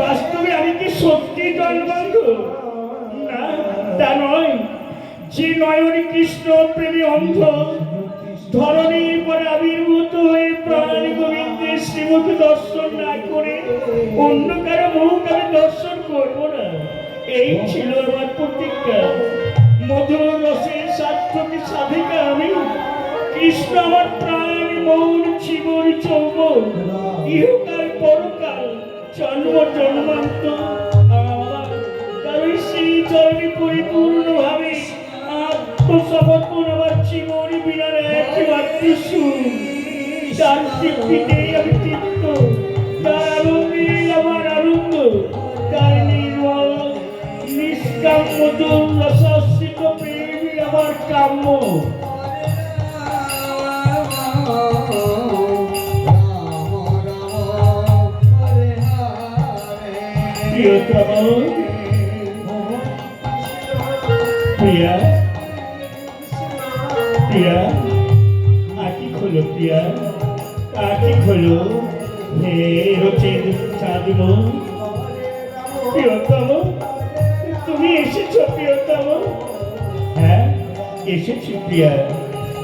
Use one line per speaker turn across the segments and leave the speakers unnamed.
বাস্তবে আমি কি সত্যি জন্মান্ধ? না, তা নয়। যে নয়নে কৃষ্ণ প্রেমী অন্ধ, ধরণীর পরে আবির্ভূত হয়ে প্রাণ গোবিন্দের শ্রীমুখ দর্শন না করে অন্য কারো মুখ আমি দর্শন করব না, এই ছিল আমার প্রতিজ্ঞা। মধুর রসের সার্থকী সাধিকা আমি। কৃষ্ণ আমার প্রাণ, মন, জীবন, যৌবন, ইহকাল পরকাল, জন্ম জন্মান্তর আমার কারণ সেই চরণে পরিপূর্ণ ভাবে আত্মসমর্পণ। আমার জীবন বিনার একমাত্র সুখ, তার তৃপ্তিতেই আমি তৃপ্ত, তার আনন্দে আমার আনন্দ, তার নির্মল নিষ্কাম মধুর রসাশ্রিত প্রেমই আমার কাম্য। প্রিয়া, প্রিয়া, আঁখি খোলো প্রিয়া, আঁখি খোলো। হে রোচের চাঁদম, প্রিয়তম, তুমি এসেছো প্রিয়তম। হ্যাঁ, এসেছি প্রিয়া।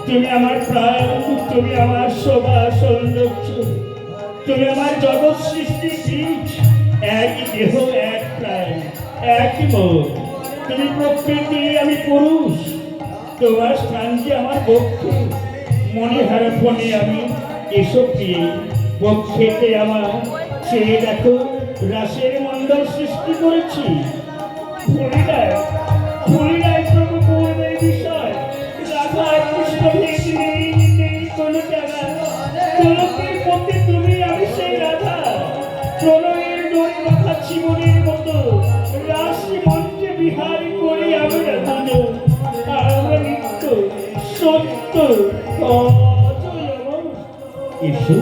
তুমি আমার প্রাণ, তুমি আমার শোভা সৌন্দর্য, তুমি আমার জগৎ সৃষ্টি বীজ। একই দেহ, এক প্রাণ, একই মন। তুমি প্রকৃতি, আমি পুরুষ। তোমার স্থান যে আমার বক্ষে, মনে হারা ফোনে আমি এসব দিয়ে বক্ষেতে আমার চেয়ে দেখো রাসের মণ্ডল সৃষ্টি করেছি। ভুলি নাই, ভুলি নাই প্রভু পূর্বের বিষয়। রাধা কৃষ্ণ ভেদ নেই, নেই কোনো জায়গা। গোলকের মধ্যে তুমি, আমি সেই রাধা। প্রণয়ের দড়ি মাথা জীবনের মতো রাশি মঞ্চে বিহার করি আমি রাধা। আমরা নিত্য সত্য অজয়। এসো